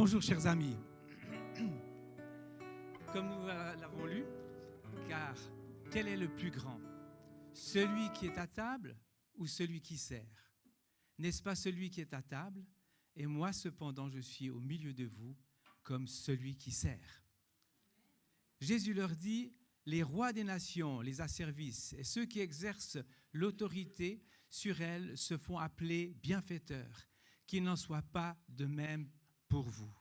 Bonjour chers amis, comme nous l'avons lu, car quel est le plus grand? Celui qui est à table ou celui qui sert? N'est-ce pas celui qui est à table? Et moi cependant je suis au milieu de vous comme celui qui sert. Jésus leur dit, les rois des nations les asservissent et ceux qui exercent l'autorité sur elles se font appeler bienfaiteurs, qu'il n'en soit pas de même pour vous,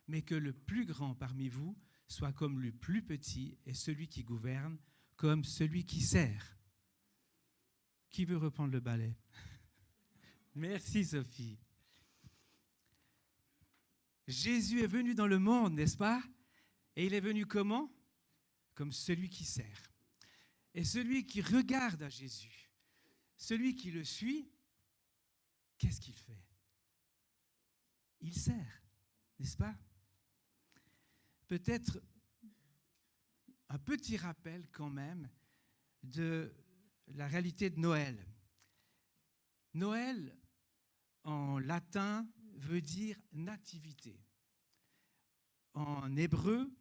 mais que le plus grand parmi vous soit comme le plus petit et celui qui gouverne comme celui qui sert. Qui veut reprendre le balai? Merci Sophie. Jésus est venu dans le monde, n'est-ce pas? Et il est venu comment? Comme celui qui sert. Et celui qui regarde à Jésus, celui qui le suit, qu'est-ce qu'il fait? Il sert, n'est-ce pas? Peut-être un petit rappel quand même de la réalité de Noël. Noël, en latin, veut dire nativité. En hébreu,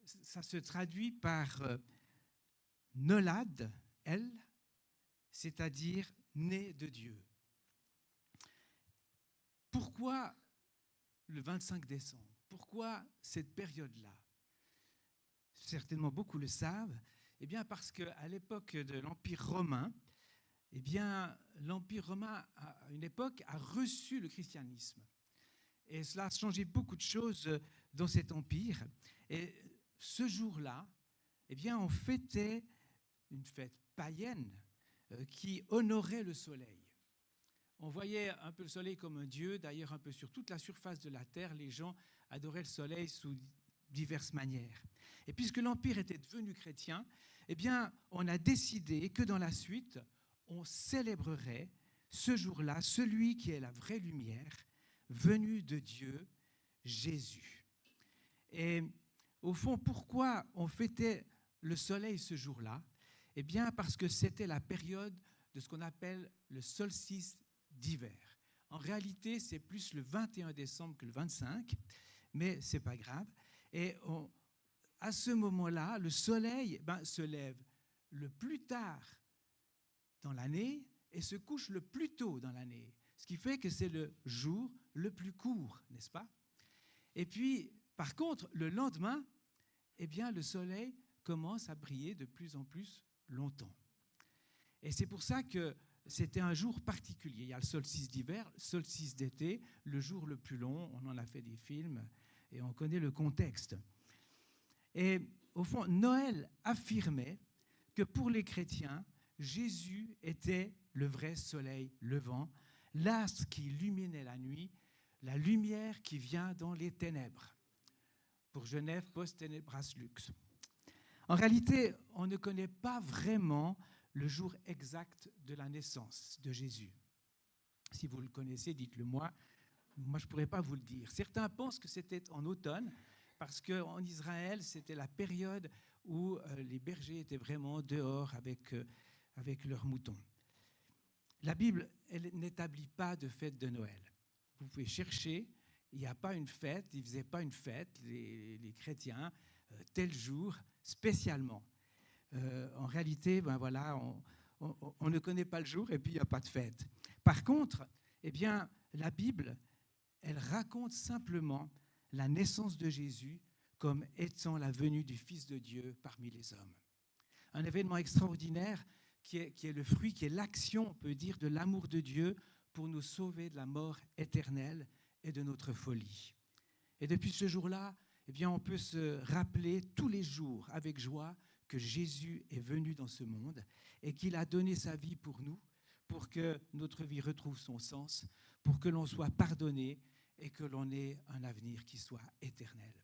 ça se traduit par nolad, elle, c'est-à-dire né de Dieu. Pourquoi le 25 décembre? Pourquoi cette période-là? Certainement beaucoup le savent. Eh bien, parce qu'à l'époque de l'Empire romain, eh bien, l'Empire romain, à une époque, a reçu le christianisme. Et cela a changé beaucoup de choses dans cet empire. Et ce jour-là, eh bien, on fêtait une fête païenne qui honorait le soleil. On voyait un peu le soleil comme un dieu, d'ailleurs un peu sur toute la surface de la terre, les gens adoraient le soleil sous diverses manières. Et puisque l'Empire était devenu chrétien, eh bien, on a décidé que dans la suite, on célébrerait ce jour-là celui qui est la vraie lumière, venu de Dieu, Jésus. Et au fond, pourquoi on fêtait le soleil ce jour-là? Eh bien, parce que c'était la période de ce qu'on appelle le solstice d'hiver. En réalité, c'est plus le 21 décembre que le 25, mais ce n'est pas grave. Et à ce moment-là, le soleil se lève le plus tard dans l'année et se couche le plus tôt dans l'année, ce qui fait que c'est le jour le plus court, n'est-ce pas? Et puis, par contre, le lendemain, eh bien, le soleil commence à briller de plus en plus longtemps. Et c'est pour ça que c'était un jour particulier. Il y a le solstice d'hiver, le solstice d'été, le jour le plus long. On en a fait des films et on connaît le contexte. Et au fond, Noël affirmait que pour les chrétiens, Jésus était le vrai soleil levant, l'astre qui illuminait la nuit, la lumière qui vient dans les ténèbres. Pour Genève, post tenebras lux. En réalité, on ne connaît pas vraiment le jour exact de la naissance de Jésus. Si vous le connaissez, dites-le moi. Moi, je ne pourrais pas vous le dire. Certains pensent que c'était en automne, parce qu'en Israël, c'était la période où les bergers étaient vraiment dehors avec leurs moutons. La Bible, elle n'établit pas de fête de Noël. Vous pouvez chercher, il n'y a pas une fête, ils ne faisaient pas une fête, les chrétiens, tel jour, spécialement. En réalité, voilà, on ne connaît pas le jour et puis il n'y a pas de fête. Par contre, eh bien, la Bible, elle raconte simplement la naissance de Jésus comme étant la venue du Fils de Dieu parmi les hommes. Un événement extraordinaire qui est le fruit, qui est l'action, on peut dire, de l'amour de Dieu pour nous sauver de la mort éternelle et de notre folie. Et depuis ce jour-là, eh bien, on peut se rappeler tous les jours avec joie que Jésus est venu dans ce monde et qu'il a donné sa vie pour nous, pour que notre vie retrouve son sens, pour que l'on soit pardonné et que l'on ait un avenir qui soit éternel.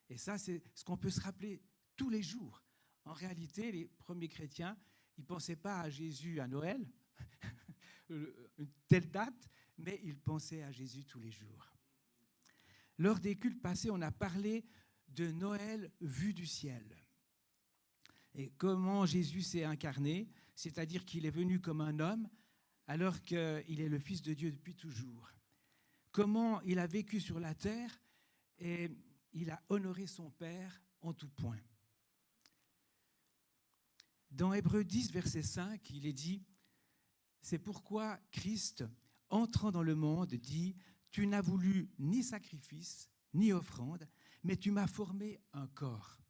Et ça, c'est ce qu'on peut se rappeler tous les jours. En réalité, les premiers chrétiens, ils ne pensaient pas à Jésus à Noël, une telle date, mais ils pensaient à Jésus tous les jours. Lors des cultes passés, on a parlé de Noël vu du ciel. Et comment Jésus s'est incarné, c'est-à-dire qu'il est venu comme un homme, alors qu'il est le Fils de Dieu depuis toujours. Comment il a vécu sur la terre, et il a honoré son Père en tout point. Dans Hébreux 10, verset 5, il est dit « C'est pourquoi Christ, entrant dans le monde, dit « Tu n'as voulu ni sacrifice, ni offrande, mais tu m'as formé un corps.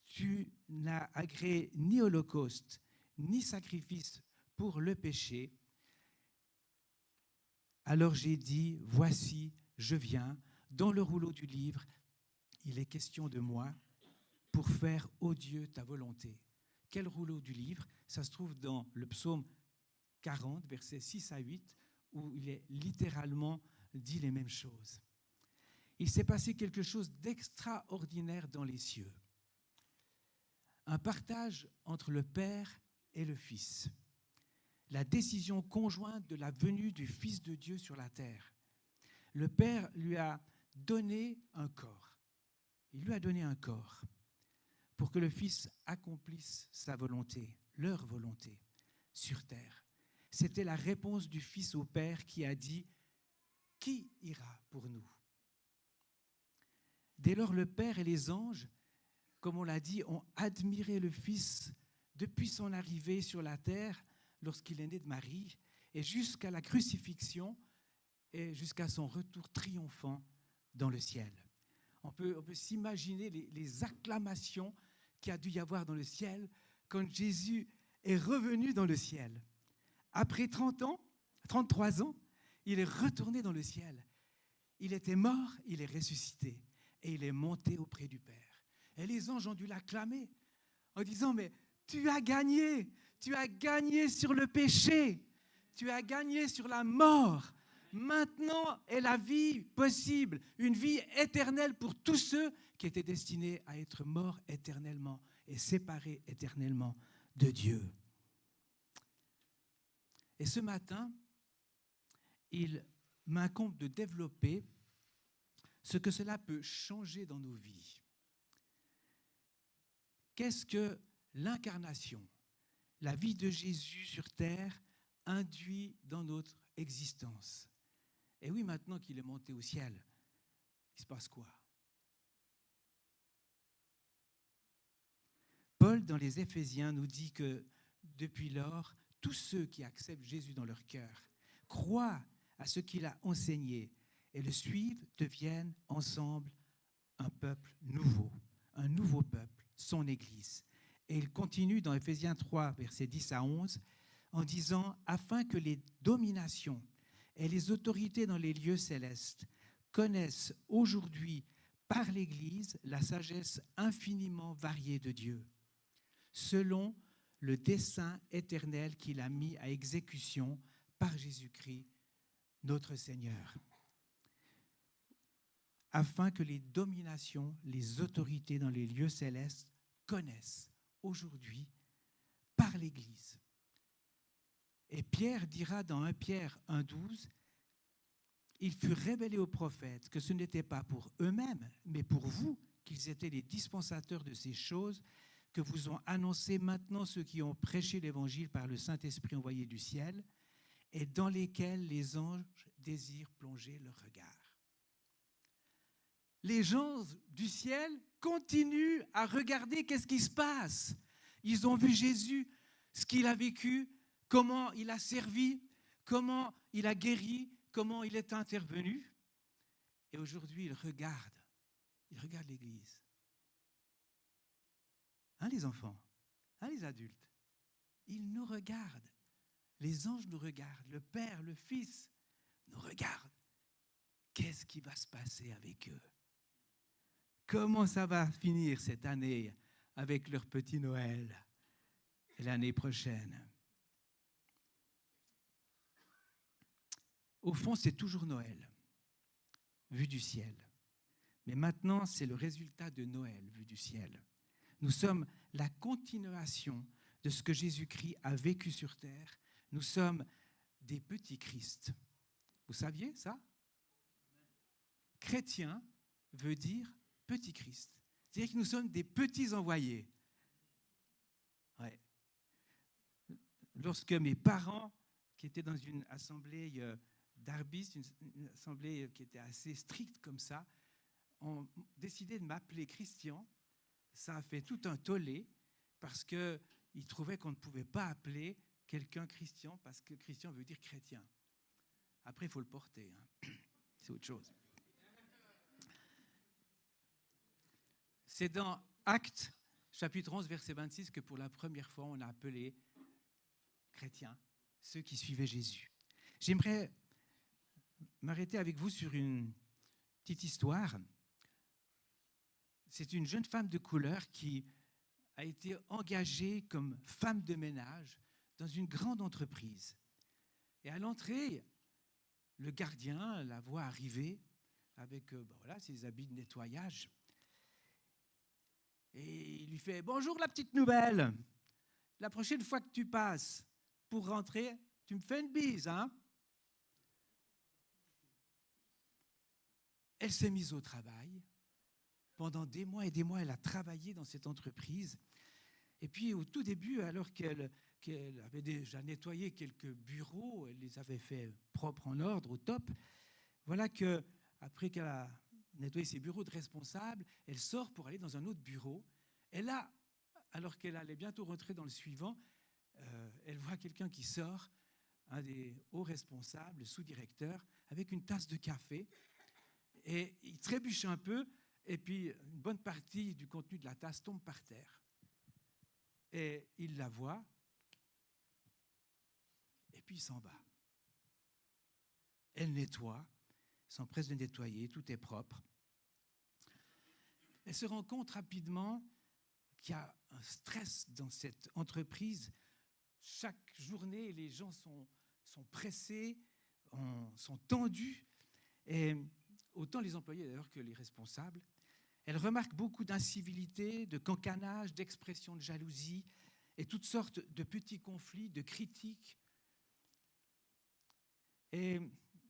Tu n'as agréé ni holocauste, ni sacrifice pour le péché. Alors j'ai dit, voici, je viens, dans le rouleau du livre, il est question de moi, pour faire, ô Dieu, ta volonté. » Quel rouleau du livre? Ça se trouve dans le psaume 40, versets 6 à 8, où il est littéralement dit les mêmes choses. Il s'est passé quelque chose d'extraordinaire dans les cieux. Un partage entre le Père et le Fils. La décision conjointe de la venue du Fils de Dieu sur la terre. Le Père lui a donné un corps. Il lui a donné un corps pour que le Fils accomplisse sa volonté, leur volonté, sur terre. C'était la réponse du Fils au Père qui a dit « Qui ira pour nous ?» Dès lors, le Père et les anges, comme on l'a dit, ont admiré le Fils depuis son arrivée sur la terre, lorsqu'il est né de Marie, et jusqu'à la crucifixion et jusqu'à son retour triomphant dans le ciel. On peut s'imaginer les acclamations qu'il y a dû y avoir dans le ciel quand Jésus est revenu dans le ciel. Après 33 ans, il est retourné dans le ciel. Il était mort, il est ressuscité et il est monté auprès du Père. Et les anges ont dû l'acclamer en disant « Mais tu as gagné sur le péché, tu as gagné sur la mort. Maintenant est la vie possible, une vie éternelle pour tous ceux qui étaient destinés à être morts éternellement et séparés éternellement de Dieu. » Et ce matin, il m'incombe de développer ce que cela peut changer dans nos vies. Qu'est-ce que l'incarnation, la vie de Jésus sur terre, induit dans notre existence? Et oui, maintenant qu'il est monté au ciel, il se passe quoi? Paul, dans les Éphésiens, nous dit que depuis lors, tous ceux qui acceptent Jésus dans leur cœur, croient à ce qu'il a enseigné et le suivent, deviennent ensemble un peuple nouveau, un nouveau peuple, son Église. Et il continue dans Éphésiens 3, versets 10 à 11, en disant « Afin que les dominations et les autorités dans les lieux célestes connaissent aujourd'hui par l'Église la sagesse infiniment variée de Dieu, selon le dessein éternel qu'il a mis à exécution par Jésus-Christ, notre Seigneur. Afin que les dominations, les autorités dans les lieux célestes connaissent aujourd'hui par l'Église. » Et Pierre dira dans 1 Pierre 1,12, « Il fut révélé aux prophètes que ce n'était pas pour eux-mêmes, mais pour vous qu'ils étaient les dispensateurs de ces choses que vous ont annoncé maintenant ceux qui ont prêché l'Évangile par le Saint-Esprit envoyé du ciel et dans lesquels les anges désirent plonger leur regard. » Les gens du ciel continuent à regarder qu'est-ce qui se passe. Ils ont vu Jésus, ce qu'il a vécu, comment il a servi, comment il a guéri, comment il est intervenu. Et aujourd'hui, ils regardent l'Église. Hein, les enfants? Hein, les adultes? Ils nous regardent. Les anges nous regardent. Le Père, le Fils nous regardent. Qu'est-ce qui va se passer avec eux? Comment ça va finir cette année avec leur petit Noël et l'année prochaine? Au fond, c'est toujours Noël, vu du ciel. Mais maintenant, c'est le résultat de Noël, vu du ciel. Nous sommes la continuation de ce que Jésus-Christ a vécu sur terre. Nous sommes des petits Christ. Vous saviez ça? Chrétien veut dire petit Christ. C'est-à-dire que nous sommes des petits envoyés. Ouais. Lorsque mes parents, qui étaient dans une assemblée d'Arbis, une assemblée qui était assez stricte comme ça, ont décidé de m'appeler Christian. Ça a fait tout un tollé parce qu'ils trouvaient qu'on ne pouvait pas appeler quelqu'un Christian parce que Christian veut dire chrétien. Après, il faut le porter, hein. C'est autre chose. C'est dans Actes, chapitre 11, verset 26, que pour la première fois, on a appelé chrétiens ceux qui suivaient Jésus. J'aimerais m'arrêter avec vous sur une petite histoire. C'est une jeune femme de couleur qui a été engagée comme femme de ménage dans une grande entreprise. Et à l'entrée, le gardien la voit arriver avec ses habits de nettoyage. Et il lui fait « Bonjour la petite nouvelle, la prochaine fois que tu passes pour rentrer, tu me fais une bise, hein ?» Elle s'est mise au travail. Pendant des mois et des mois, elle a travaillé dans cette entreprise. Et puis, au tout début, alors qu'elle avait déjà nettoyé quelques bureaux, elle les avait fait propres en ordre, au top, voilà qu'après qu'elle a nettoyé ses bureaux de responsable, elle sort pour aller dans un autre bureau. Et là, alors qu'elle allait bientôt rentrer dans le suivant, elle voit quelqu'un qui sort, un des hauts responsables, le sous-directeur, avec une tasse de café. Et il trébuche un peu, et puis une bonne partie du contenu de la tasse tombe par terre. Et il la voit, et puis il s'en va. Elle nettoie, s'empresse de nettoyer, tout est propre. Elle se rend compte rapidement qu'il y a un stress dans cette entreprise. Chaque journée, les gens sont pressés, sont tendus, et autant les employés d'ailleurs que les responsables. Elle remarque beaucoup d'incivilité, de cancanage, d'expressions de jalousie et toutes sortes de petits conflits, de critiques. Et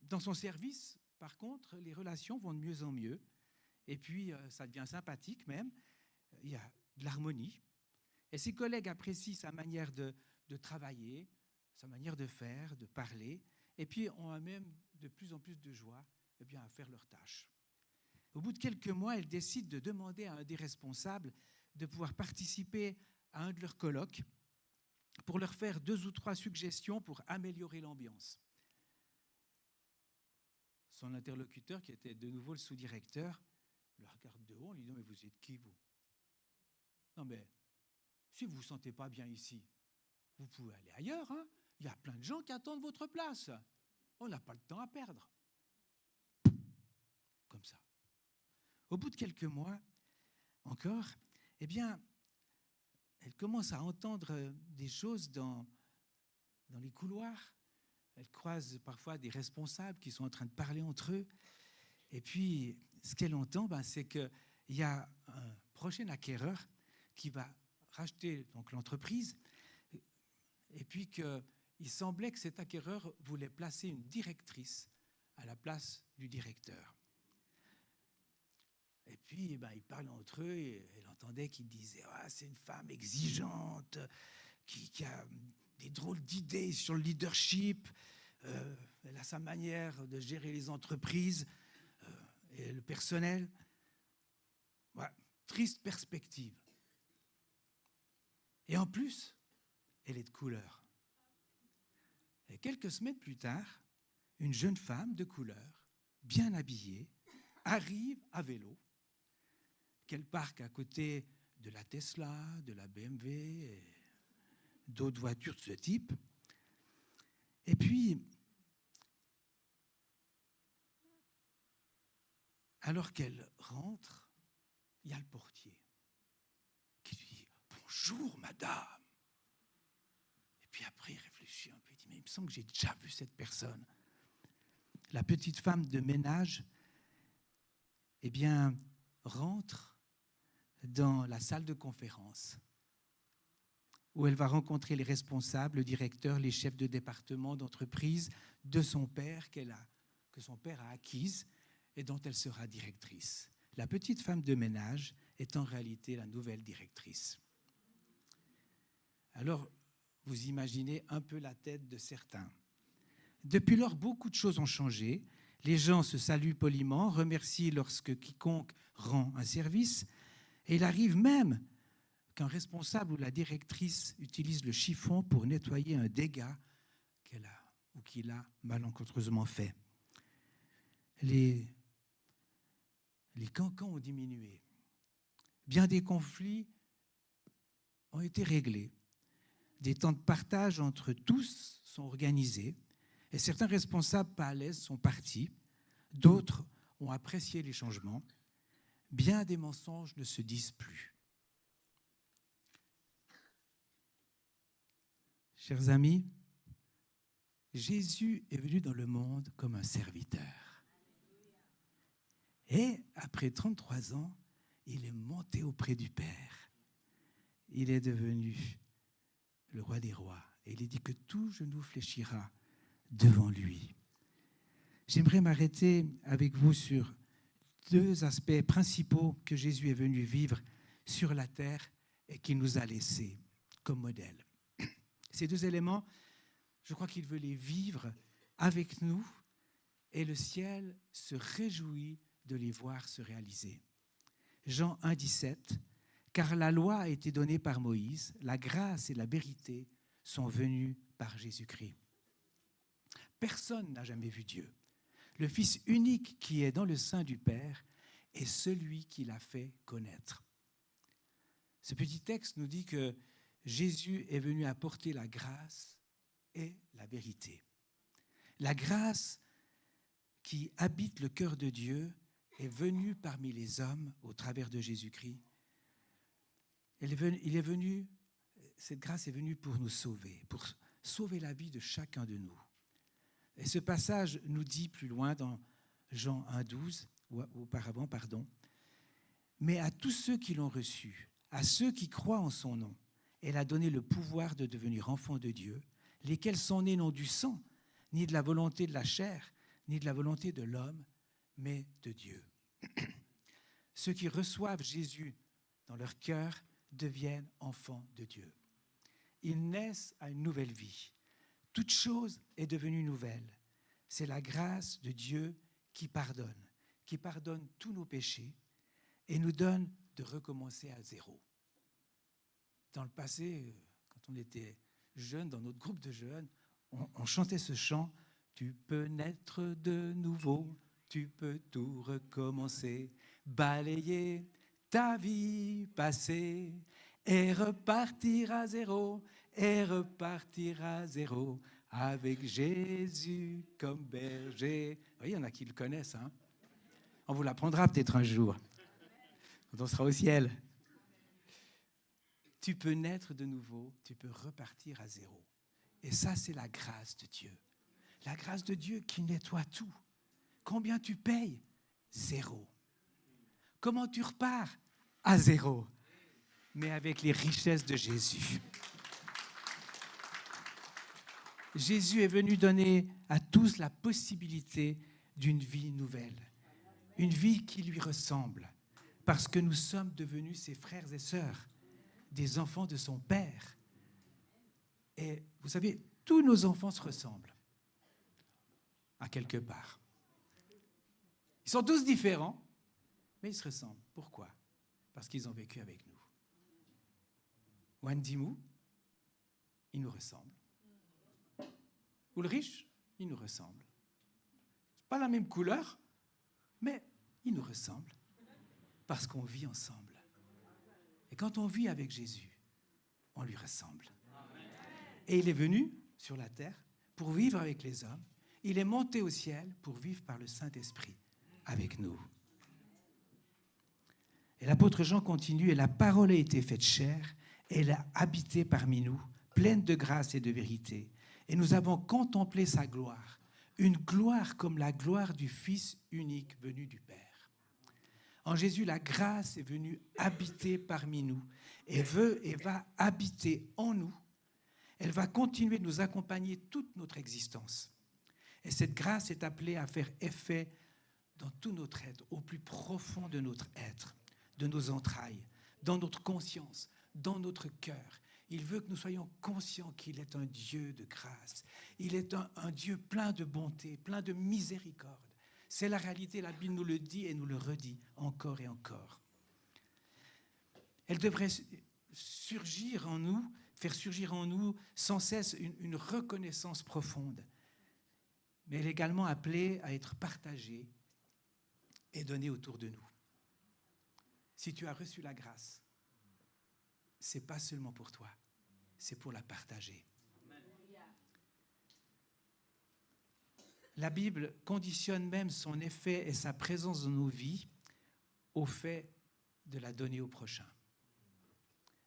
dans son service, par contre, les relations vont de mieux en mieux. Et puis, ça devient sympathique même. Il y a de l'harmonie. Et ses collègues apprécient sa manière de travailler, sa manière de faire, de parler. Et puis, ont même de plus en plus de joie à faire leurs tâches. Au bout de quelques mois, elle décide de demander à un des responsables de pouvoir participer à un de leurs colloques pour leur faire 2 ou 3 suggestions pour améliorer l'ambiance. Son interlocuteur, qui était de nouveau le sous-directeur, le regarde de haut, lui dit « Mais vous êtes qui, vous ?»« Non, mais si vous ne vous sentez pas bien ici, vous pouvez aller ailleurs, hein. Il y a plein de gens qui attendent votre place. On n'a pas le temps à perdre. » Comme ça. Au bout de quelques mois, encore, elle commence à entendre des choses dans les couloirs. Elle croise parfois des responsables qui sont en train de parler entre eux. Et puis, ce qu'elle entend, c'est qu'il y a un prochain acquéreur qui va racheter donc l'entreprise. Et puis qu'il semblait que cet acquéreur voulait placer une directrice à la place du directeur. Et puis, ils parlaient entre eux et elle entendait qu'ils disaient « c'est une femme exigeante, qui a des drôles d'idées sur le leadership, elle a sa manière de gérer les entreprises et le personnel. » Voilà, triste perspective. Et en plus, elle est de couleur. Et quelques semaines plus tard, une jeune femme de couleur, bien habillée, arrive à vélo, qu'elle parque à côté de la Tesla, de la BMW et d'autres voitures de ce type. Et puis, alors qu'elle rentre, il y a le portier qui lui dit « Bonjour, madame !» Et puis après, il réfléchit un peu, il dit « Mais il me semble que j'ai déjà vu cette personne. » La petite femme de ménage, rentre dans la salle de conférence où elle va rencontrer les responsables, le directeur, les chefs de département, d'entreprise de son père que son père a acquise et dont elle sera directrice. La petite femme de ménage est en réalité la nouvelle directrice. Alors, vous imaginez un peu la tête de certains. Depuis lors, beaucoup de choses ont changé, Les gens se saluent poliment, remercient lorsque quiconque rend un service. Et il arrive même qu'un responsable ou la directrice utilise le chiffon pour nettoyer un dégât qu'elle a ou qu'il a malencontreusement fait. Les cancans ont diminué. Bien des conflits ont été réglés. Des temps de partage entre tous sont organisés et certains responsables pas à l'aise sont partis. D'autres ont apprécié les changements. Bien des mensonges ne se disent plus. Chers amis, Jésus est venu dans le monde comme un serviteur. Et après 33 ans, il est monté auprès du Père. Il est devenu le roi des rois. Et il est dit que tout genou fléchira devant lui. J'aimerais m'arrêter avec vous sur 2 aspects principaux que Jésus est venu vivre sur la terre et qu'il nous a laissés comme modèle. Ces 2 éléments, je crois qu'il veut les vivre avec nous et le ciel se réjouit de les voir se réaliser. Jean 1, 17, « Car la loi a été donnée par Moïse, la grâce et la vérité sont venues par Jésus-Christ. » Personne n'a jamais vu Dieu. Le Fils unique qui est dans le sein du Père est celui qui l'a fait connaître. Ce petit texte nous dit que Jésus est venu apporter la grâce et la vérité. La grâce qui habite le cœur de Dieu est venue parmi les hommes au travers de Jésus-Christ. Cette grâce est venue pour nous sauver, pour sauver la vie de chacun de nous. Et ce passage nous dit plus loin dans Jean 1, 12, mais à tous ceux qui l'ont reçu, à ceux qui croient en son nom, elle a donné le pouvoir de devenir enfants de Dieu, lesquels sont nés non du sang, ni de la volonté de la chair, ni de la volonté de l'homme, mais de Dieu. Ceux qui reçoivent Jésus dans leur cœur deviennent enfants de Dieu. Ils naissent à une nouvelle vie. Toute chose est devenue nouvelle. C'est la grâce de Dieu qui pardonne tous nos péchés et nous donne de recommencer à zéro. Dans le passé, quand on était jeunes, dans notre groupe de jeunes, on chantait ce chant « Tu peux naître de nouveau, tu peux tout recommencer, balayer ta vie passée et repartir à zéro, avec Jésus comme berger. » Vous voyez, il y en a qui le connaissent. Hein? On vous l'apprendra peut-être un jour, quand on sera au ciel. Tu peux naître de nouveau, tu peux repartir à zéro. Et ça, c'est la grâce de Dieu. La grâce de Dieu qui nettoie tout. Combien tu payes? 0. Comment tu repars? À 0. Mais avec les richesses de Jésus. Jésus est venu donner à tous la possibilité d'une vie nouvelle. Une vie qui lui ressemble. Parce que nous sommes devenus ses frères et sœurs, des enfants de son Père. Et vous savez, tous nos enfants se ressemblent, à quelque part. Ils sont tous différents, mais ils se ressemblent. Pourquoi? Parce qu'ils ont vécu avec nous. Wendy Mou, il nous ressemble. Ulrich, il nous ressemble. Pas la même couleur, mais il nous ressemble. Parce qu'on vit ensemble. Et quand on vit avec Jésus, on lui ressemble. Et il est venu sur la terre pour vivre avec les hommes. Il est monté au ciel pour vivre par le Saint-Esprit avec nous. Et l'apôtre Jean continue, « Et la parole a été faite chair, et elle a habité parmi nous, pleine de grâce et de vérité. Et nous avons contemplé sa gloire, une gloire comme la gloire du Fils unique venu du Père. » En Jésus, la grâce est venue habiter parmi nous et veut et va habiter en nous. Elle va continuer de nous accompagner toute notre existence. Et cette grâce est appelée à faire effet dans tout notre être, au plus profond de notre être, de nos entrailles, dans notre conscience, dans notre cœur. Il veut que nous soyons conscients qu'il est un Dieu de grâce. Il est un Dieu plein de bonté, plein de miséricorde. C'est la réalité, la Bible nous le dit et nous le redit encore et encore. Elle devrait surgir en nous, faire surgir en nous sans cesse une reconnaissance profonde. Mais elle est également appelée à être partagée et donnée autour de nous. Si tu as reçu la grâce, ce n'est pas seulement pour toi, c'est pour la partager. La Bible conditionne même son effet et sa présence dans nos vies au fait de la donner au prochain.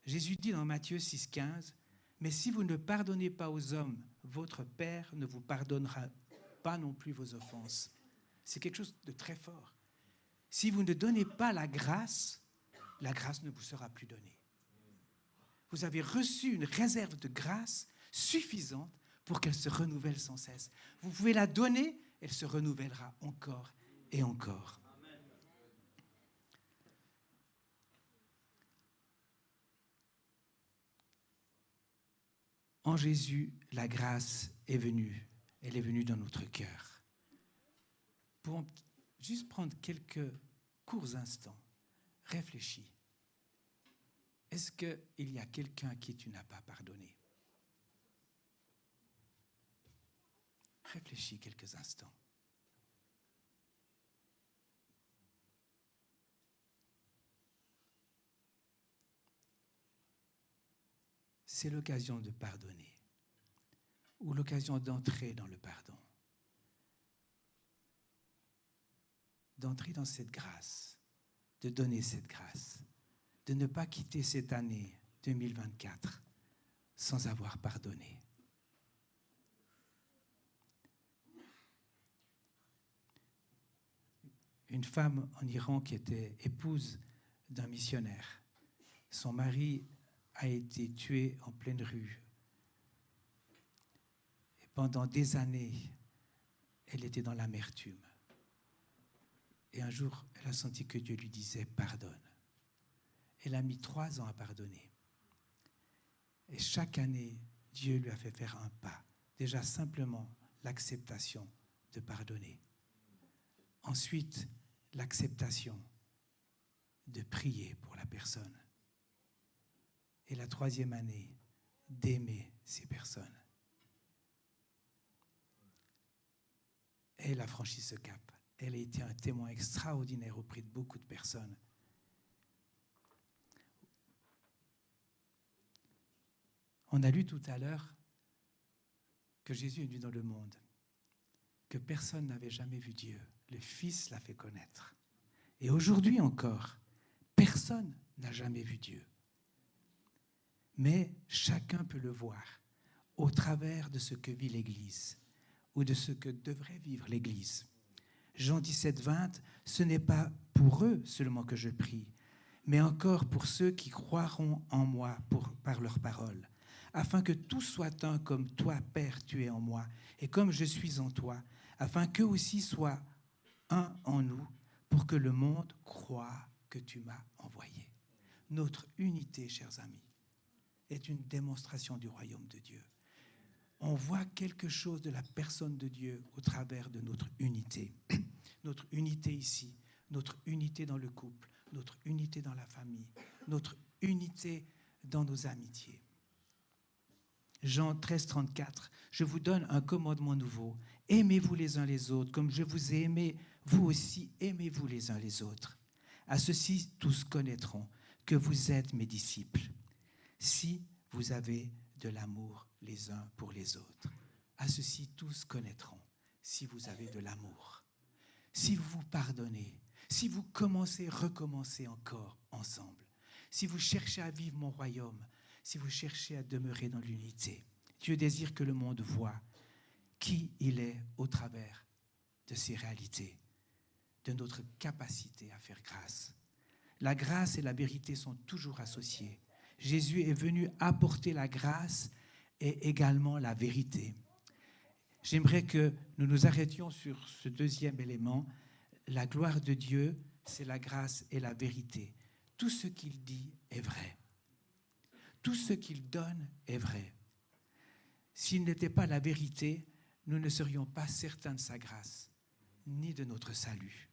Jésus dit dans Matthieu 6,15 « Mais si vous ne pardonnez pas aux hommes, votre Père ne vous pardonnera pas non plus vos offenses. » C'est quelque chose de très fort. Si vous ne donnez pas la grâce ne vous sera plus donnée. Vous avez reçu une réserve de grâce suffisante pour qu'elle se renouvelle sans cesse. Vous pouvez la donner, elle se renouvellera encore et encore. En Jésus, la grâce est venue. Elle est venue dans notre cœur. Pour juste prendre quelques courts instants, réfléchis. Est-ce qu'il y a quelqu'un à qui tu n'as pas pardonné? Réfléchis quelques instants. C'est l'occasion de pardonner ou l'occasion d'entrer dans le pardon. D'entrer dans cette grâce, de donner cette grâce, de ne pas quitter cette année 2024 sans avoir pardonné. Une femme en Iran qui était épouse d'un missionnaire. Son mari a été tué en pleine rue. Et pendant des années, elle était dans l'amertume. Et un jour, elle a senti que Dieu lui disait « pardonne ». Elle a mis 3 ans à pardonner. Et chaque année, Dieu lui a fait faire un pas. Déjà simplement l'acceptation de pardonner. Ensuite, l'acceptation de prier pour la personne. Et la 3e année, d'aimer ces personnes. Elle a franchi ce cap. Elle a été un témoin extraordinaire auprès de beaucoup de personnes. On a lu tout à l'heure que Jésus est venu dans le monde, que personne n'avait jamais vu Dieu. Le Fils l'a fait connaître. Et aujourd'hui encore, personne n'a jamais vu Dieu. Mais chacun peut le voir au travers de ce que vit l'Église ou de ce que devrait vivre l'Église. Jean 17, 20, ce n'est pas pour eux seulement que je prie, mais encore pour ceux qui croiront en moi par leur parole, afin que tous soient un comme toi, Père, tu es en moi, et comme je suis en toi, afin qu'eux aussi soient un en nous, pour que le monde croie que tu m'as envoyé. Notre unité, chers amis, est une démonstration du royaume de Dieu. On voit quelque chose de la personne de Dieu au travers de notre unité. Notre unité ici, notre unité dans le couple, notre unité dans la famille, notre unité dans nos amitiés. Jean 13, 34, je vous donne un commandement nouveau. Aimez-vous les uns les autres, comme je vous ai aimé, vous aussi aimez-vous les uns les autres. À ceci, tous connaîtront que vous êtes mes disciples, si vous avez de l'amour les uns pour les autres. À ceci, tous connaîtront, si vous avez de l'amour. Si vous vous pardonnez, si vous recommencez encore ensemble, si vous cherchez à vivre mon royaume, si vous cherchez à demeurer dans l'unité, Dieu désire que le monde voie qui il est au travers de ces réalités, de notre capacité à faire grâce. La grâce et la vérité sont toujours associées. Jésus est venu apporter la grâce et également la vérité. J'aimerais que nous nous arrêtions sur ce 2e élément. La gloire de Dieu, c'est la grâce et la vérité. Tout ce qu'il dit est vrai. Tout ce qu'il donne est vrai. S'il n'était pas la vérité, nous ne serions pas certains de sa grâce. ni de notre salut.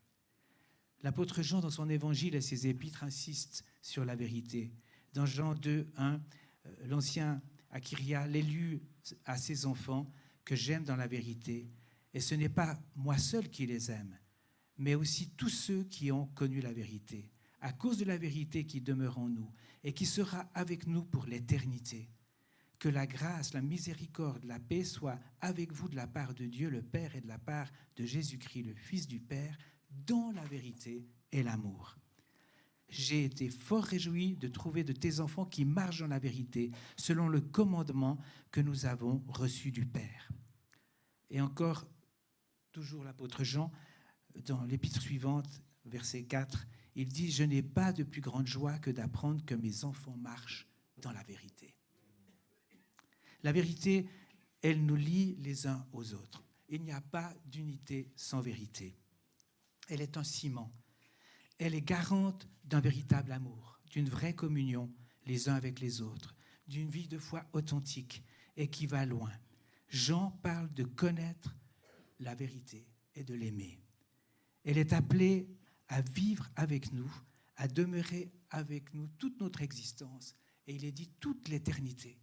L'apôtre Jean, dans son évangile et ses épîtres, insiste sur la vérité. Dans Jean 2, 1, l'ancien Akiria l'élu à ses enfants que j'aime dans la vérité. Et ce n'est pas moi seul qui les aime, mais aussi tous ceux qui ont connu la vérité, à cause de la vérité qui demeure en nous et qui sera avec nous pour l'éternité. Que la grâce, la miséricorde, la paix soient avec vous de la part de Dieu le Père et de la part de Jésus-Christ, le Fils du Père, dans la vérité et l'amour. J'ai été fort réjoui de trouver de tes enfants qui marchent dans la vérité, selon le commandement que nous avons reçu du Père. Et encore, toujours l'apôtre Jean, dans l'épître suivante, verset 4, il dit « Je n'ai pas de plus grande joie que d'apprendre que mes enfants marchent dans la vérité. » La vérité, elle nous lie les uns aux autres. Il n'y a pas d'unité sans vérité. Elle est un ciment. Elle est garante d'un véritable amour, d'une vraie communion les uns avec les autres, d'une vie de foi authentique et qui va loin. Jean parle de connaître la vérité et de l'aimer. Elle est appelée à vivre avec nous, à demeurer avec nous toute notre existence, et il est dit toute l'éternité.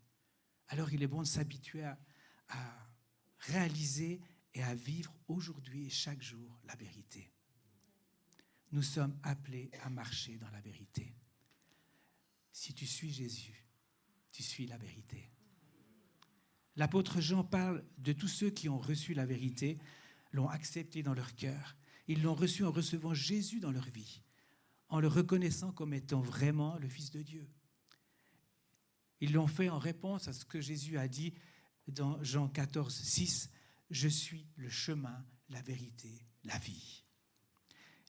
Alors il est bon de s'habituer à réaliser et à vivre aujourd'hui et chaque jour la vérité. Nous sommes appelés à marcher dans la vérité. Si tu suis Jésus, tu suis la vérité. L'apôtre Jean parle de tous ceux qui ont reçu la vérité, l'ont acceptée dans leur cœur. Ils l'ont reçu en recevant Jésus dans leur vie, en le reconnaissant comme étant vraiment le Fils de Dieu. Ils l'ont fait en réponse à ce que Jésus a dit dans Jean 14, 6, « Je suis le chemin, la vérité, la vie ».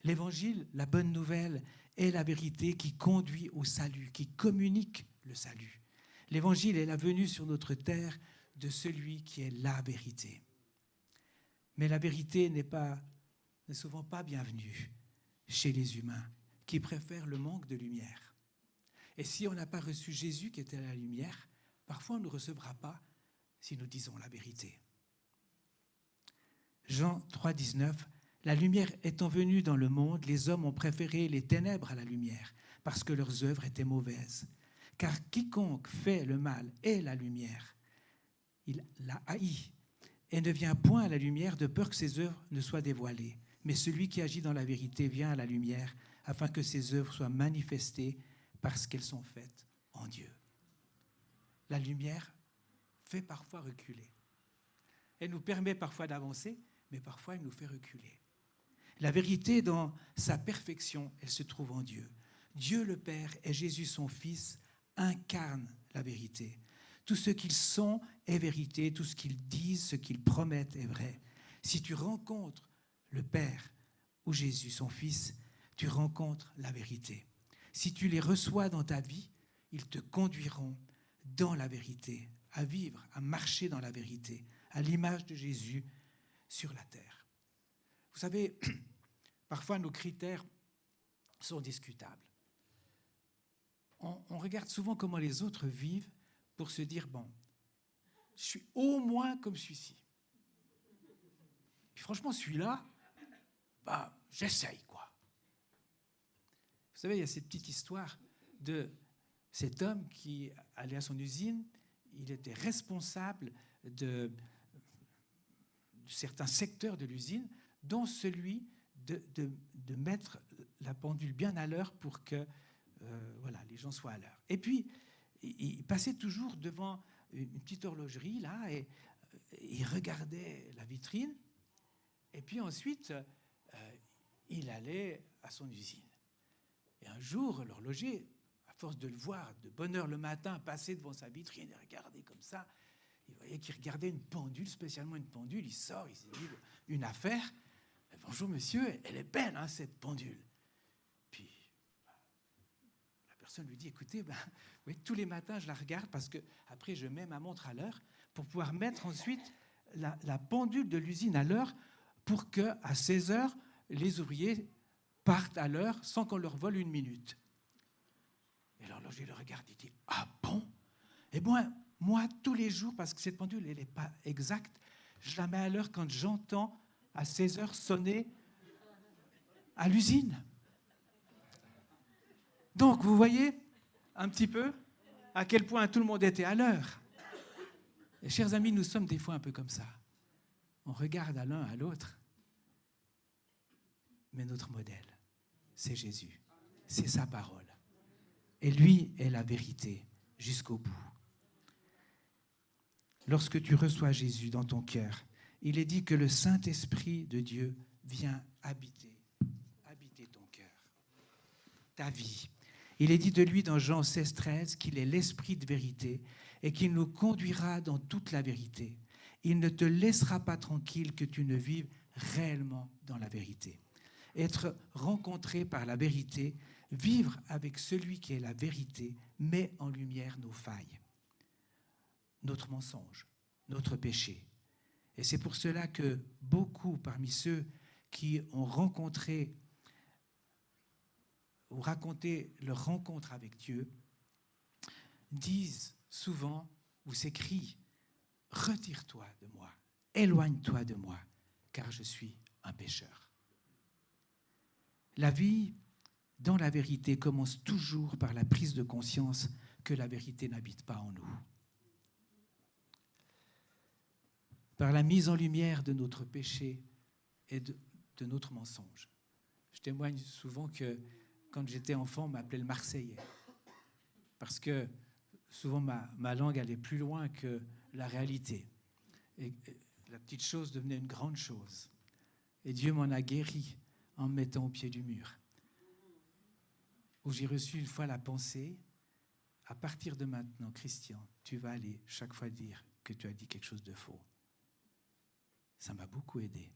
L'Évangile, la bonne nouvelle, est la vérité qui conduit au salut, qui communique le salut. L'Évangile est la venue sur notre terre de celui qui est la vérité. Mais la vérité n'est souvent pas bienvenue chez les humains, qui préfèrent le manque de lumière. Et si on n'a pas reçu Jésus qui était la lumière, parfois on ne recevra pas si nous disons la vérité. Jean 3, 19, « La lumière étant venue dans le monde, les hommes ont préféré les ténèbres à la lumière, parce que leurs œuvres étaient mauvaises. Car quiconque fait le mal est la lumière. Il la haït et ne vient point à la lumière de peur que ses œuvres ne soient dévoilées. Mais celui qui agit dans la vérité vient à la lumière, afin que ses œuvres soient manifestées parce qu'elles sont faites en Dieu. » La lumière fait parfois reculer. Elle nous permet parfois d'avancer, mais parfois elle nous fait reculer. La vérité, dans sa perfection, elle se trouve en Dieu. Dieu le Père et Jésus son Fils incarnent la vérité. Tout ce qu'ils sont est vérité, tout ce qu'ils disent, ce qu'ils promettent est vrai. Si tu rencontres le Père ou Jésus son Fils, tu rencontres la vérité. Si tu les reçois dans ta vie, ils te conduiront dans la vérité, à vivre, à marcher dans la vérité, à l'image de Jésus sur la terre. Vous savez, parfois nos critères sont discutables. On regarde souvent comment les autres vivent pour se dire, bon, je suis au moins comme celui-ci. Puis franchement, celui-là, j'essaye, quoi. Vous savez, il y a cette petite histoire de cet homme qui allait à son usine, il était responsable de certains secteurs de l'usine, dont celui de mettre la pendule bien à l'heure pour que les gens soient à l'heure. Et puis, il passait toujours devant une petite horlogerie, là, et il regardait la vitrine, et puis ensuite, il allait à son usine. Et un jour, l'horloger, à force de le voir de bonne heure le matin, passer devant sa vitrine et regarder comme ça, il voyait qu'il regardait une pendule, spécialement une pendule, il sort, il s'est dit, une affaire. « Bonjour monsieur, elle est belle, hein, cette pendule. » Puis, la personne lui dit, écoutez, oui, tous les matins, je la regarde parce que après je mets ma montre à l'heure pour pouvoir mettre ensuite la pendule de l'usine à l'heure pour qu'à 16 heures, les ouvriers partent à l'heure sans qu'on leur vole une minute. Et l'horloger le regarde, il dit, ah bon? Et moi, tous les jours, parce que cette pendule, elle n'est pas exacte, je la mets à l'heure quand j'entends à 16 heures sonner à l'usine. Donc, vous voyez un petit peu à quel point tout le monde était à l'heure. Et chers amis, nous sommes des fois un peu comme ça. On regarde à l'un, à l'autre, mais notre modèle, c'est Jésus, c'est sa parole. Et lui est la vérité jusqu'au bout. Lorsque tu reçois Jésus dans ton cœur, il est dit que le Saint-Esprit de Dieu vient habiter ton cœur, ta vie. Il est dit de lui dans Jean 16, 13 qu'il est l'Esprit de vérité et qu'il nous conduira dans toute la vérité. Il ne te laissera pas tranquille que tu ne vives réellement dans la vérité. Être rencontré par la vérité, vivre avec celui qui est la vérité, met en lumière nos failles, notre mensonge, notre péché. Et c'est pour cela que beaucoup parmi ceux qui ont rencontré ou raconté leur rencontre avec Dieu disent souvent ou s'écrient « Retire-toi de moi, éloigne-toi de moi, car je suis un pécheur. » La vie dans la vérité commence toujours par la prise de conscience que la vérité n'habite pas en nous. Par la mise en lumière de notre péché et de notre mensonge. Je témoigne souvent que quand j'étais enfant, on m'appelait le Marseillais. Parce que souvent ma langue allait plus loin que la réalité. Et la petite chose devenait une grande chose. Et Dieu m'en a guéri en me mettant au pied du mur. Où j'ai reçu une fois la pensée, à partir de maintenant, Christian, tu vas aller chaque fois dire que tu as dit quelque chose de faux. Ça m'a beaucoup aidé.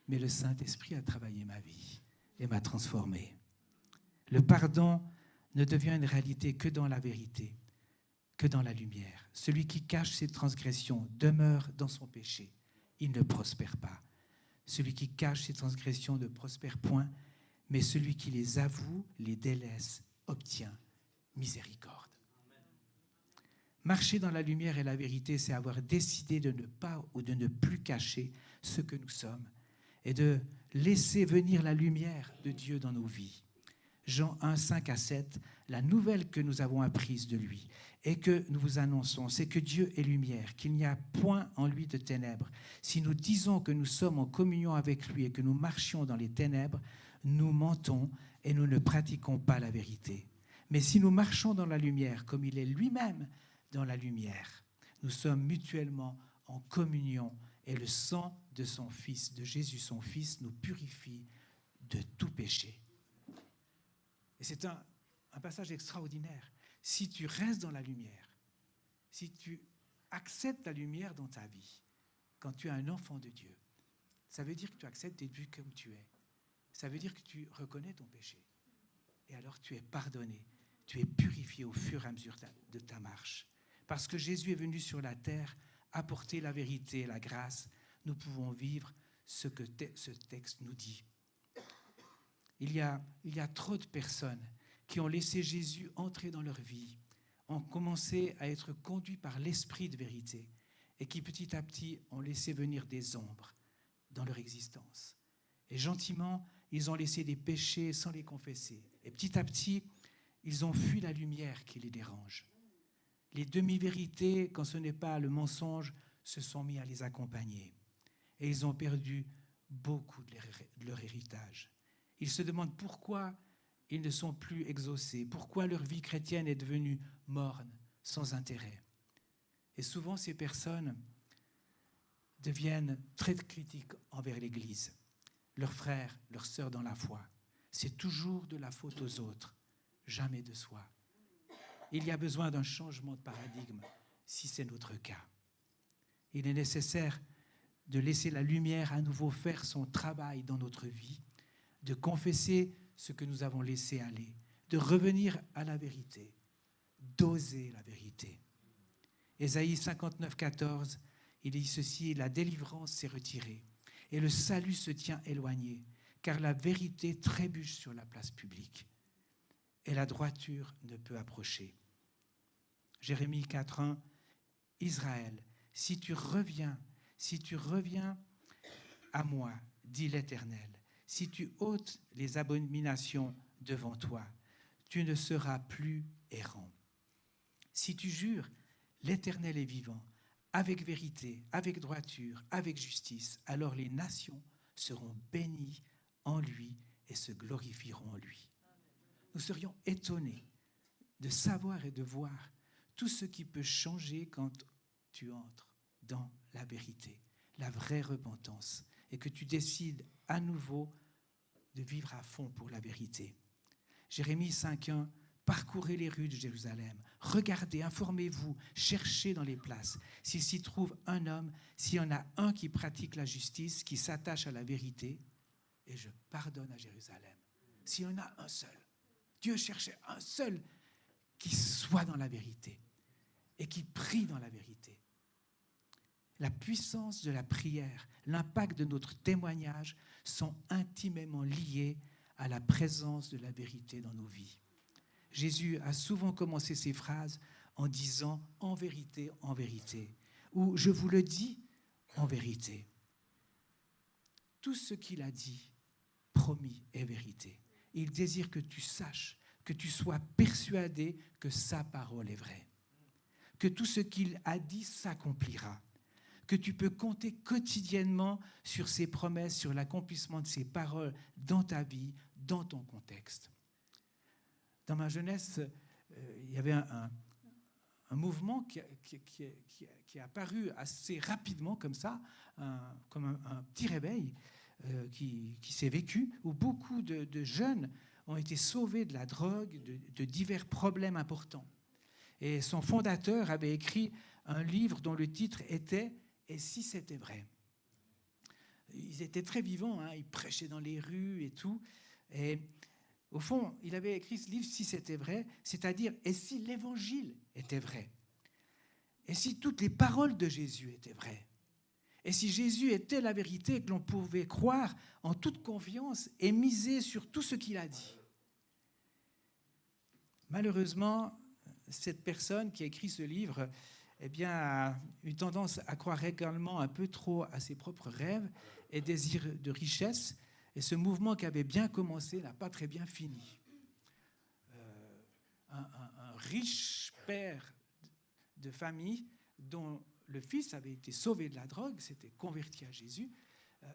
Mais le Saint-Esprit a travaillé ma vie et m'a transformé. Le pardon ne devient une réalité que dans la vérité, que dans la lumière. Celui qui cache ses transgressions demeure dans son péché. Il ne prospère pas. Celui qui cache ses transgressions ne prospère point, mais celui qui les avoue, les délaisse, obtient miséricorde. Marcher dans la lumière et la vérité, c'est avoir décidé de ne pas ou de ne plus cacher ce que nous sommes et de laisser venir la lumière de Dieu dans nos vies. Jean 1, 5 à 7, la nouvelle que nous avons apprise de lui et que nous vous annonçons, c'est que Dieu est lumière, qu'il n'y a point en lui de ténèbres. Si nous disons que nous sommes en communion avec lui et que nous marchions dans les ténèbres, nous mentons et nous ne pratiquons pas la vérité. Mais si nous marchons dans la lumière, comme il est lui-même dans la lumière, nous sommes mutuellement en communion et le sang de son Fils, de Jésus son Fils, nous purifie de tout péché. Et c'est un passage extraordinaire. Si tu restes dans la lumière, si tu acceptes la lumière dans ta vie, quand tu es un enfant de Dieu, ça veut dire que tu acceptes d'être vu comme tu es. Ça veut dire que tu reconnais ton péché. Et alors tu es pardonné, tu es purifié au fur et à mesure de ta marche. Parce que Jésus est venu sur la terre apporter la vérité et la grâce, nous pouvons vivre ce que ce texte nous dit. Il y a trop de personnes qui ont laissé Jésus entrer dans leur vie, ont commencé à être conduits par l'esprit de vérité et qui petit à petit ont laissé venir des ombres dans leur existence. Et gentiment, ils ont laissé des péchés sans les confesser. Et petit à petit, ils ont fui la lumière qui les dérange. Les demi-vérités, quand ce n'est pas le mensonge, se sont mis à les accompagner. Et ils ont perdu beaucoup de leur héritage. Ils se demandent pourquoi ils ne sont plus exaucés, pourquoi leur vie chrétienne est devenue morne, sans intérêt. Et souvent, ces personnes deviennent très critiques envers l'Église, leurs frères, leurs sœurs dans la foi. C'est toujours de la faute aux autres, jamais de soi. Il y a besoin d'un changement de paradigme, si c'est notre cas. Il est nécessaire de laisser la lumière à nouveau faire son travail dans notre vie, de confesser ce que nous avons laissé aller, de revenir à la vérité, d'oser la vérité. Ésaïe 59, 14, il dit ceci, « La délivrance s'est retirée et le salut se tient éloigné, car la vérité trébuche sur la place publique et la droiture ne peut approcher. » Jérémie 4, 1, Israël, si tu reviens à moi, dit l'Éternel, si tu ôtes les abominations devant toi, tu ne seras plus errant. Si tu jures, l'Éternel est vivant, avec vérité, avec droiture, avec justice, alors les nations seront bénies en lui et se glorifieront en lui. Nous serions étonnés de savoir et de voir tout ce qui peut changer quand tu entres dans la vérité, la vraie repentance, et que tu décides à nouveau de vivre à fond pour la vérité. Jérémie 5.1, parcourez les rues de Jérusalem, regardez, informez-vous, cherchez dans les places. S'il s'y trouve un homme, s'il y en a un qui pratique la justice, qui s'attache à la vérité, et je pardonne à Jérusalem. S'il y en a un seul, Dieu cherchait un seul qui soit dans la vérité et qui prie dans la vérité. La puissance de la prière, l'impact de notre témoignage sont intimement liés à la présence de la vérité dans nos vies. Jésus a souvent commencé ses phrases en disant « en vérité, ou « je vous le dis en vérité ». Tout ce qu'il a dit, promis, est vérité. Il désire que tu saches, que tu sois persuadé que sa parole est vraie, que tout ce qu'il a dit s'accomplira, que tu peux compter quotidiennement sur ses promesses, sur l'accomplissement de ses paroles dans ta vie, dans ton contexte. Dans ma jeunesse, il y avait un mouvement qui est apparu assez rapidement comme ça, comme un petit réveil qui s'est vécu, où beaucoup de jeunes ont été sauvés de la drogue, de divers problèmes importants. Et son fondateur avait écrit un livre dont le titre était « Et si c'était vrai ?» Ils étaient très vivants, hein, ils prêchaient dans les rues et tout. Et au fond, il avait écrit ce livre « Si c'était vrai », c'est-à-dire « Et si l'évangile était vrai ?» Et si toutes les paroles de Jésus étaient vraies? Et si Jésus était la vérité, que l'on pouvait croire en toute confiance et miser sur tout ce qu'il a dit? Malheureusement, cette personne qui a écrit ce livre a eu tendance à croire également un peu trop à ses propres rêves et désirs de richesse. Et ce mouvement qui avait bien commencé n'a pas très bien fini. Un riche père de famille dont le fils avait été sauvé de la drogue, s'était converti à Jésus,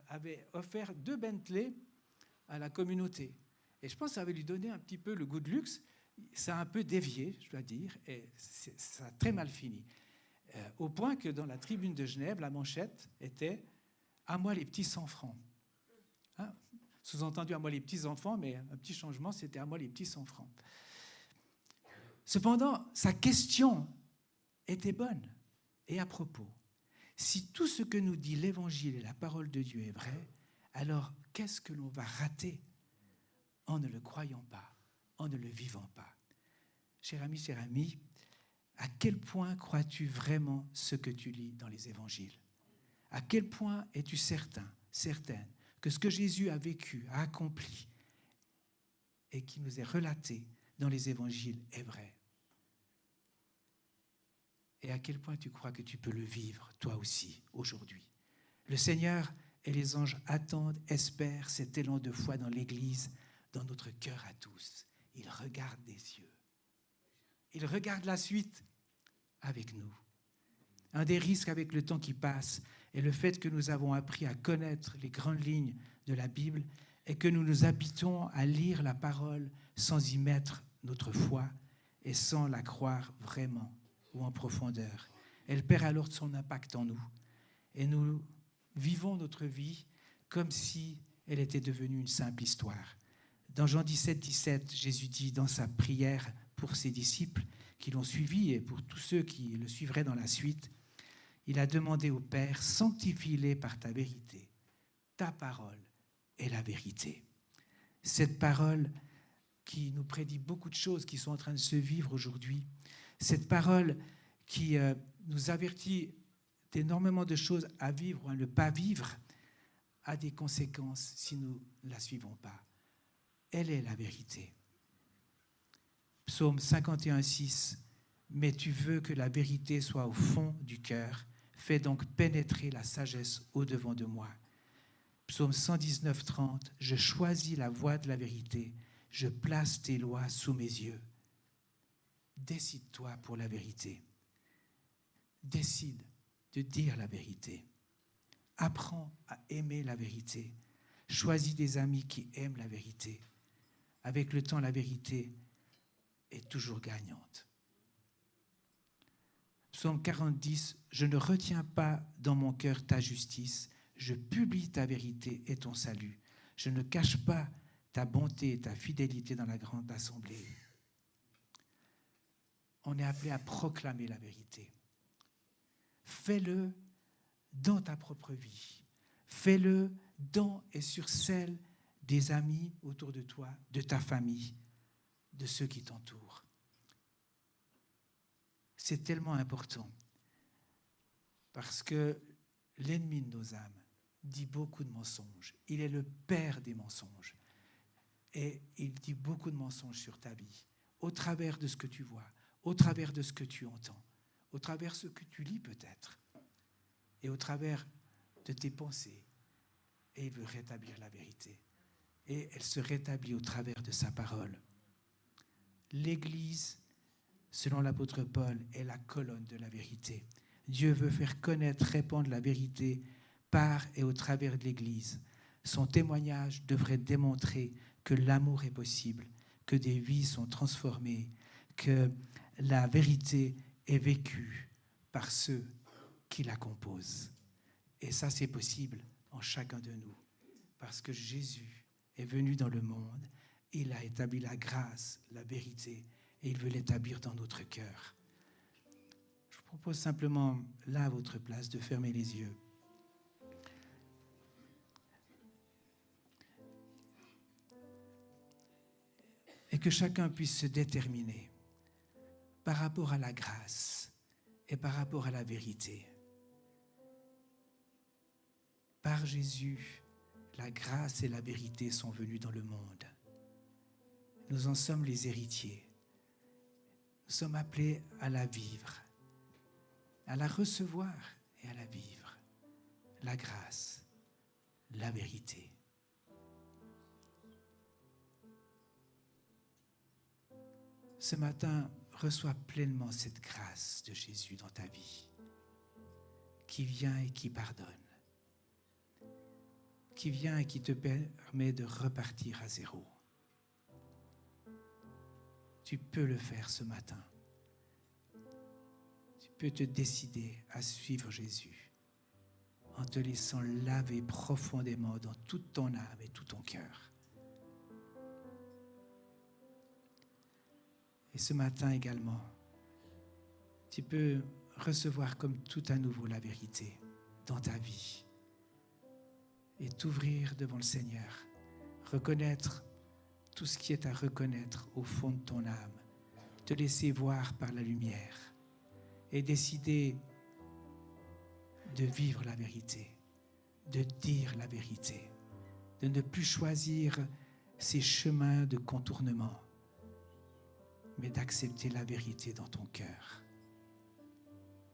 avait offert 2 Bentley à la communauté. Et je pense que ça avait lui donné un petit peu le goût de luxe. Ça a un peu dévié, je dois dire, et ça a très mal fini. Au point que dans la tribune de Genève, la manchette était « À moi les petits 100 francs ». Hein? Sous-entendu « À moi les petits enfants », mais un petit changement, c'était « À moi les petits 100 francs ». Cependant, sa question était bonne et à propos. Si tout ce que nous dit l'Évangile et la parole de Dieu est vrai, alors qu'est-ce que l'on va rater en ne le croyant pas, en ne le vivant pas? Cher ami, à quel point crois-tu vraiment ce que tu lis dans les Évangiles? À quel point es-tu certaine que ce que Jésus a vécu, a accompli et qui nous est relaté dans les Évangiles est vrai? Et à quel point tu crois que tu peux le vivre, toi aussi, aujourd'hui? Le Seigneur et les anges attendent, espèrent cet élan de foi dans l'Église, dans notre cœur à tous. Ils regardent des cieux. Ils regardent la suite avec nous. Un des risques avec le temps qui passe est le fait que nous avons appris à connaître les grandes lignes de la Bible et que nous nous habitons à lire la parole sans y mettre notre foi et sans la croire vraiment ou en profondeur. Elle perd alors son impact en nous et nous vivons notre vie comme si elle était devenue une simple histoire. Dans Jean 17, Jésus dit dans sa prière pour ses disciples qui l'ont suivi et pour tous ceux qui le suivraient dans la suite, il a demandé au Père, sanctifie-les par ta vérité. Ta parole est la vérité. Cette parole qui nous prédit beaucoup de choses qui sont en train de se vivre aujourd'hui, cette parole qui nous avertit d'énormément de choses à vivre ou à ne pas vivre, a des conséquences si nous ne la suivons pas. Elle est la vérité. Psaume 51,6. Mais tu veux que la vérité soit au fond du cœur. Fais donc pénétrer la sagesse au-devant de moi. Psaume 119, 30. Je choisis la voie de la vérité. Je place tes lois sous mes yeux. Décide-toi pour la vérité. Décide de dire la vérité. Apprends à aimer la vérité. Choisis des amis qui aiment la vérité. Avec le temps, la vérité est toujours gagnante. Psaume 40, 10. Je ne retiens pas dans mon cœur ta justice. Je publie ta vérité et ton salut. Je ne cache pas ta bonté et ta fidélité dans la grande assemblée. On est appelé à proclamer la vérité. Fais-le dans ta propre vie. Fais-le dans et sur celle des amis autour de toi, de ta famille, de ceux qui t'entourent. C'est tellement important parce que l'ennemi de nos âmes dit beaucoup de mensonges. Il est le père des mensonges. Et il dit beaucoup de mensonges sur ta vie, au travers de ce que tu vois, au travers de ce que tu entends, au travers de ce que tu lis peut-être, et au travers de tes pensées. Et il veut rétablir la vérité. Et elle se rétablit au travers de sa parole. L'Église, selon l'apôtre Paul, est la colonne de la vérité. Dieu veut faire connaître, répandre la vérité par et au travers de l'Église. Son témoignage devrait démontrer que l'amour est possible, que des vies sont transformées, que la vérité est vécue par ceux qui la composent. Et ça, c'est possible en chacun de nous, parce que Jésus est venu dans le monde, il a établi la grâce, la vérité, et il veut l'établir dans notre cœur. Je vous propose simplement, là à votre place, de fermer les yeux. Et que chacun puisse se déterminer par rapport à la grâce et par rapport à la vérité. Par Jésus, la grâce et la vérité sont venues dans le monde. Nous en sommes les héritiers. Nous sommes appelés à la vivre, à la recevoir et à la vivre. La grâce, la vérité. Ce matin, reçois pleinement cette grâce de Jésus dans ta vie, qui vient et qui pardonne, qui vient et qui te permet de repartir à zéro. Tu peux le faire ce matin. Tu peux te décider à suivre Jésus en te laissant laver profondément dans toute ton âme et tout ton cœur. Et ce matin également, tu peux recevoir comme tout à nouveau la vérité dans ta vie et t'ouvrir devant le Seigneur, reconnaître tout ce qui est à reconnaître au fond de ton âme, te laisser voir par la lumière et décider de vivre la vérité, de dire la vérité, de ne plus choisir ces chemins de contournement, mais d'accepter la vérité dans ton cœur.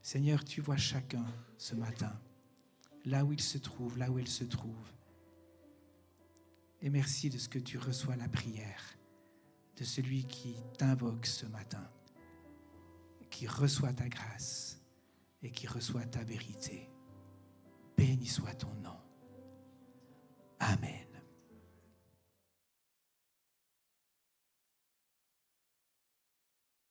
Seigneur, tu vois chacun ce matin, là où il se trouve, là où elle se trouve. Et merci de ce que tu reçois la prière de celui qui t'invoque ce matin, qui reçoit ta grâce et qui reçoit ta vérité. Béni soit ton nom.